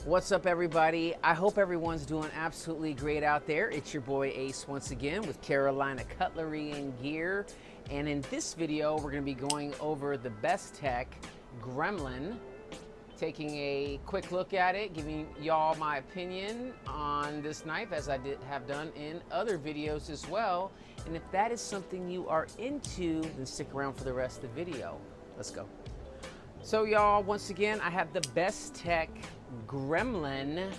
What's up, everybody? I hope everyone's doing absolutely great out there. It's your boy Ace once again with Carolina Cutlery and Gear. And in this video, we're going to be going over the Bestech Gremlin, taking a quick look at it, giving y'all my opinion on this knife as I have done in other videos as well. And if that is something you are into, then stick around for the rest of the video. Let's go. So y'all, once again, I have the Bestech Gremlin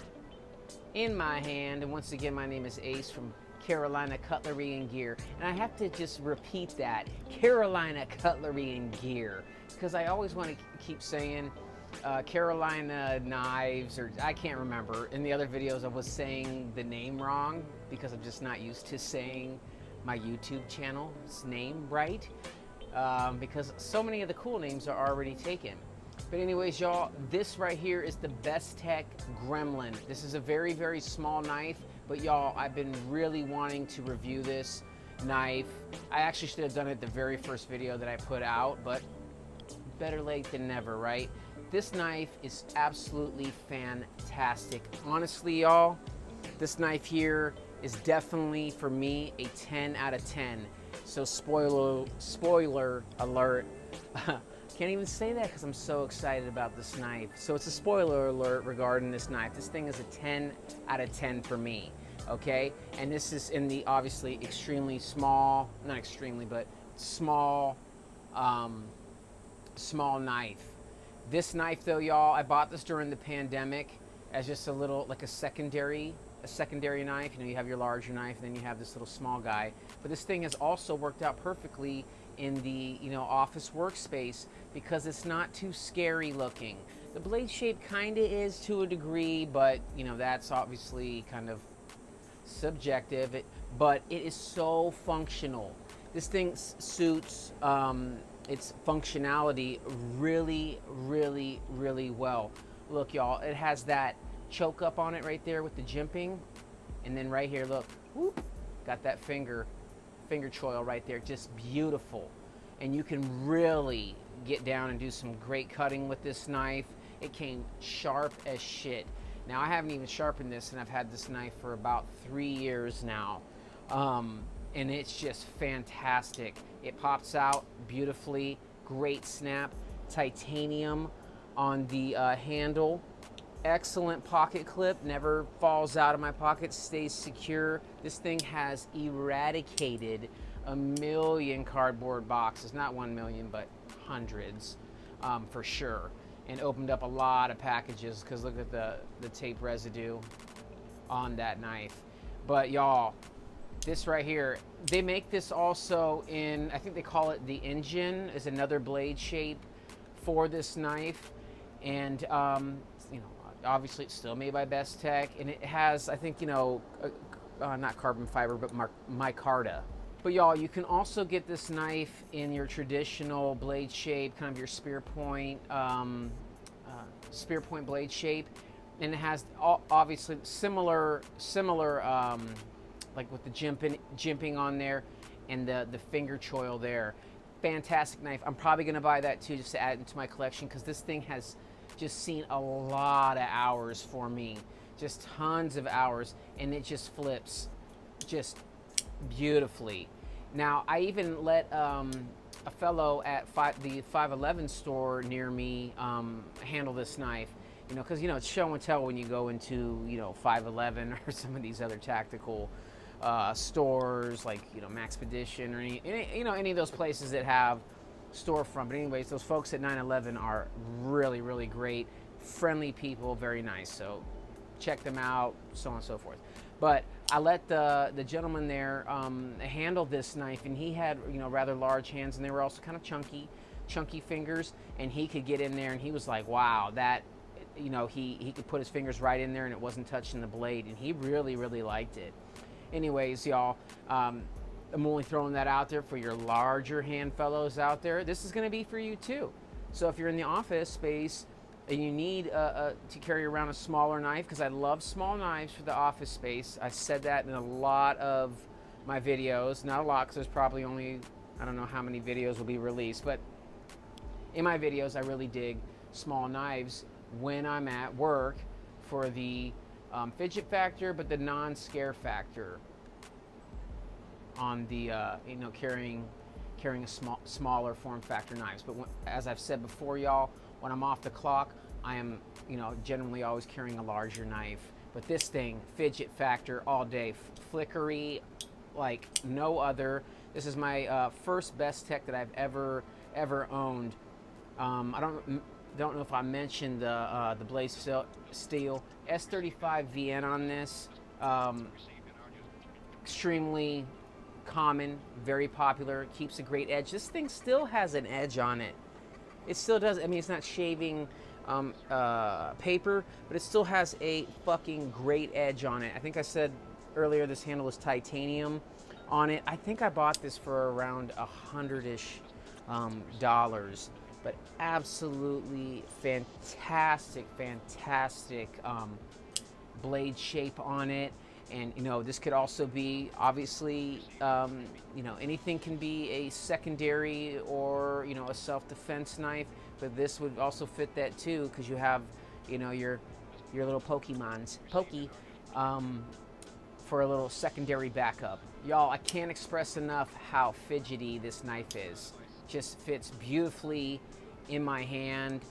in my hand, and once again, my name is Ace from Carolina Cutlery and Gear, and I have to just repeat that, Carolina Cutlery and Gear, because I always want to keep saying Carolina Knives, or I can't remember. In the other videos, I was saying the name wrong because I'm just not used to saying my YouTube channel's name right, because so many of the cool names are already taken. But anyways, y'all, this right here is the Bestech Gremlin. This is a very, very small knife, but y'all, I've been really wanting to review this knife. I actually should have done it the very first video that I put out, but better late than never, right? This knife is absolutely fantastic. Honestly, y'all, this knife here is definitely, for me, a 10 out of 10. So spoiler alert. Can't even say that because I'm so excited about this knife. So it's a spoiler alert regarding this knife. This thing is a 10 out of 10 for me, okay? And this is in the obviously extremely small, not extremely, but small, small knife. This knife though, y'all, I bought this during the pandemic as just a little, like a secondary knife. You know, you have your larger knife, and then you have this little small guy. But this thing has also worked out perfectly in the, you know, office workspace because it's not too scary looking. The blade shape kind of is to a degree, but you know, that's obviously kind of subjective. But it is so functional. This thing suits its functionality really, really, really well. Look, y'all, it has that choke up on it right there with the jimping, and then right here, look, whoop, got that finger choil right there, just beautiful. And you can really get down and do some great cutting with this knife. It came sharp as shit. Now, I haven't even sharpened this, and I've had this knife for about 3 years now, and it's just fantastic. It pops out beautifully, great snap, titanium on the handle. Excellent pocket clip, never falls out of my pocket, stays secure. This thing has eradicated 1 million cardboard boxes, not 1 million, but hundreds for sure, and opened up a lot of packages because look at the tape residue on that knife. But y'all, this right here, they make this also in, I think they call it the engine, is another blade shape for this knife, and you know, obviously it's still made by Bestech, and it has, I think, you know, not carbon fiber, but micarta. But y'all, you can also get this knife in your traditional blade shape, kind of your spear point blade shape, and it has obviously similar like with the jimping on there and the finger choil there. Fantastic knife. I'm probably gonna buy that too, just to add into my collection, because this thing has just seen a lot of hours for me, just tons of hours, and it just flips just beautifully. Now, I even let a fellow at the 511 store near me handle this knife, you know, because, you know, it's show and tell when you go into, you know, 511 or some of these other tactical stores like, you know, Maxpedition or any of those places that have storefront. But anyways, those folks at 911 are really, really great, friendly people, very nice. So check them out, so on and so forth. But I let the gentleman there handle this knife, and he had, you know, rather large hands, and they were also kind of chunky fingers, and he could get in there, and he was like, wow, that, you know, he could put his fingers right in there and it wasn't touching the blade, and he really, really liked it. Anyways, y'all, I'm only throwing that out there for your larger hand fellows out there. This is going to be for you too. So if you're in the office space and you need to carry around a smaller knife, because I love small knives for the office space. I said that in a lot of my videos. Not a lot, because there's probably only, I don't know how many videos will be released, but in my videos I really dig small knives when I'm at work for the fidget factor, but the non-scare factor on the carrying a smaller form factor knives. But as I've said before, y'all, when I'm off the clock, I am generally always carrying a larger knife. But this thing, fidget factor all day, flickery like no other. This is my first Bestech that I've ever owned. I don't know if I mentioned the blade steel S35 VN on this. Extremely common, very popular, keeps a great edge. This thing still has an edge on it. It still does. I mean, it's not shaving paper, but it still has a fucking great edge on it. I think I said earlier this handle is titanium on it. I think I bought this for around $100-ish dollars, but absolutely fantastic blade shape on it. And this could also be obviously anything can be a secondary or a self-defense knife, but this would also fit that too, because you have your little Pokemons for a little secondary backup. Y'all, I can't express enough how fidgety this knife is. Just fits beautifully in my hand,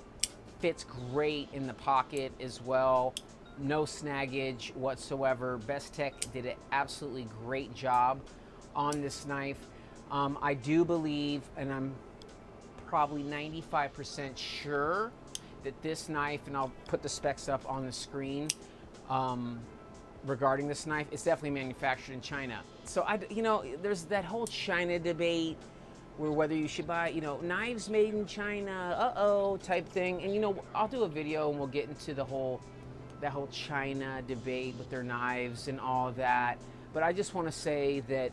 fits great in the pocket as well. No snaggage whatsoever. Bestech did an absolutely great job on this knife. I do believe, and I'm probably 95% sure, that this knife, and I'll put the specs up on the screen regarding this knife, it's definitely manufactured in China. So there's that whole China debate where whether you should buy knives made in China, type thing. And I'll do a video and we'll get into that whole China debate with their knives and all of that. But I just want to say that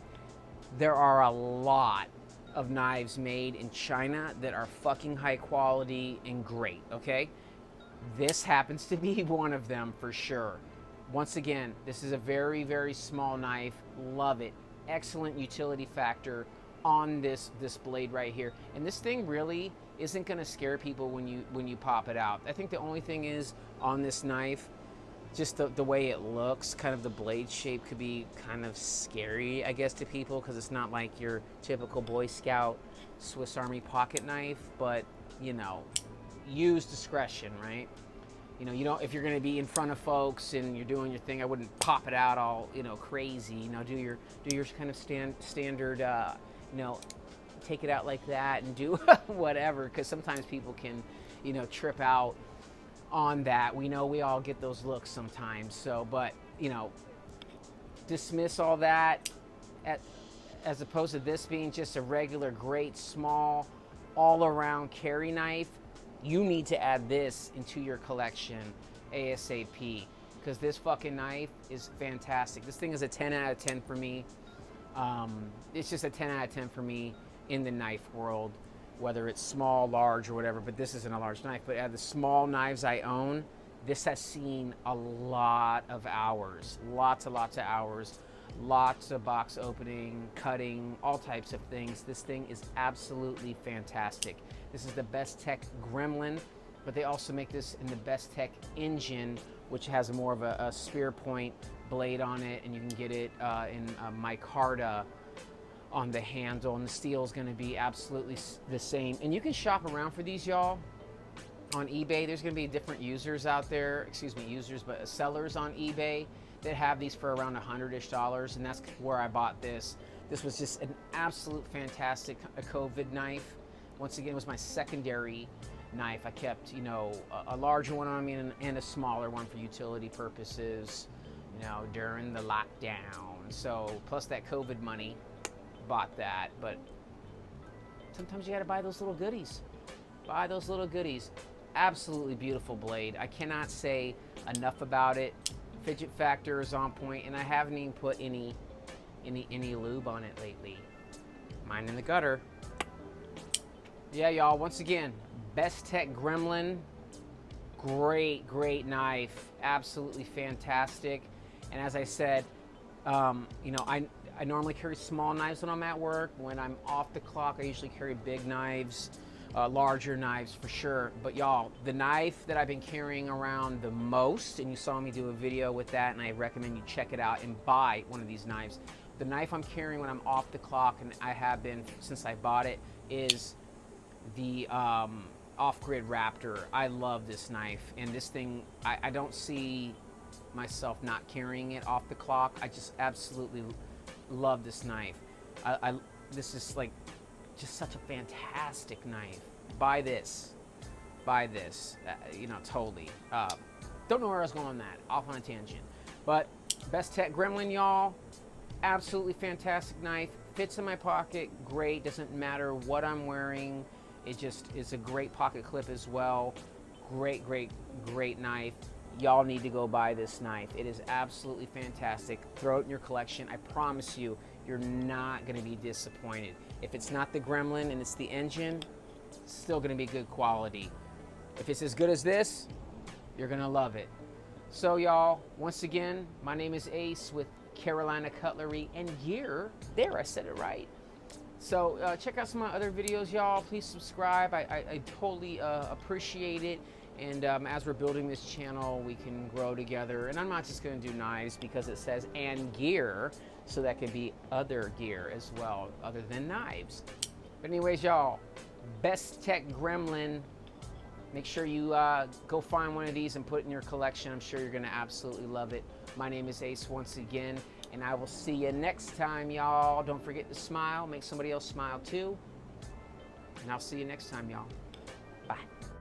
there are a lot of knives made in China that are fucking high quality and great, okay? This happens to be one of them for sure. Once again, this is a very, very small knife. Love it. Excellent utility factor on this blade right here. And this thing really isn't going to scare people when you pop it out. I think the only thing is on this knife, just the way it looks, kind of the blade shape could be kind of scary, I guess, to people, because it's not like your typical Boy Scout Swiss Army pocket knife. But use discretion, right? You don't, if you're going to be in front of folks and you're doing your thing, I wouldn't pop it out all crazy. Do your kind of standard take it out like that and do whatever, because sometimes people can trip out on that. We know we all get those looks sometimes. So, but dismiss all that as opposed to this being just a regular great small all around carry knife. You need to add this into your collection ASAP, because this fucking knife is fantastic. This thing is a 10 out of 10 for me. It's just a 10 out of 10 for me in the knife world, whether it's small, large, or whatever. But this isn't a large knife. But out of the small knives I own, this has seen a lot of hours, lots of hours, lots of box opening, cutting, all types of things. This thing is absolutely fantastic. This is the Bestech Gremlin, but they also make this in the Bestech engine, which has more of a spear point blade on it, and you can get it in micarta on the handle, and the steel is going to be absolutely the same. And you can shop around for these, y'all, on eBay. There's going to be different users out there, but sellers on eBay that have these for around $100-ish, and that's where I bought this. This was just an absolute fantastic COVID knife. Once again, it was my secondary knife. I kept, a larger one on me and a smaller one for utility purposes, during the lockdown. So, plus that COVID money, bought that. But sometimes you gotta buy those little goodies. Absolutely beautiful blade. I cannot say enough about it. Fidget factor is on point, and I haven't even put any lube on it lately. Mine in the gutter. Yeah, y'all, once again, Bestech Gremlin, great knife, absolutely fantastic. And as I said, I normally carry small knives when I'm at work. When I'm off the clock, I usually carry big knives, larger knives for sure. But y'all, the knife that I've been carrying around the most, and you saw me do a video with that, and I recommend you check it out and buy one of these knives. The knife I'm carrying when I'm off the clock, and I have been since I bought it, is the Off-Grid Raptor. I love this knife, and this thing, I don't see myself not carrying it off the clock. I just absolutely love this knife. This is like just such a fantastic knife. Buy this. Buy this. You know, totally. Don't know where I was going on that. Off on a tangent. But Bestech Gremlin, y'all. Absolutely fantastic knife. Fits in my pocket. Great. Doesn't matter what I'm wearing. It just is a great pocket clip as well. Great, great, great knife. Y'all need to go buy this knife. It is absolutely fantastic. Throw it in your collection. I promise you, you're not going to be disappointed. If it's not the Gremlin and it's the engine, it's still going to be good quality. If it's as good as this, you're going to love it. So y'all, once again, my name is Ace with Carolina Cutlery and Gear. There, I said it right. So check out some of my other videos, y'all. Please subscribe. I totally appreciate it. And as we're building this channel, we can grow together. And I'm not just going to do knives because it says and gear, so that could be other gear as well, other than knives. But anyways, y'all, Bestech Gremlin. Make sure you go find one of these and put it in your collection. I'm sure you're going to absolutely love it. My name is Ace once again, and I will see you next time, y'all. Don't forget to smile. Make somebody else smile too. And I'll see you next time, y'all.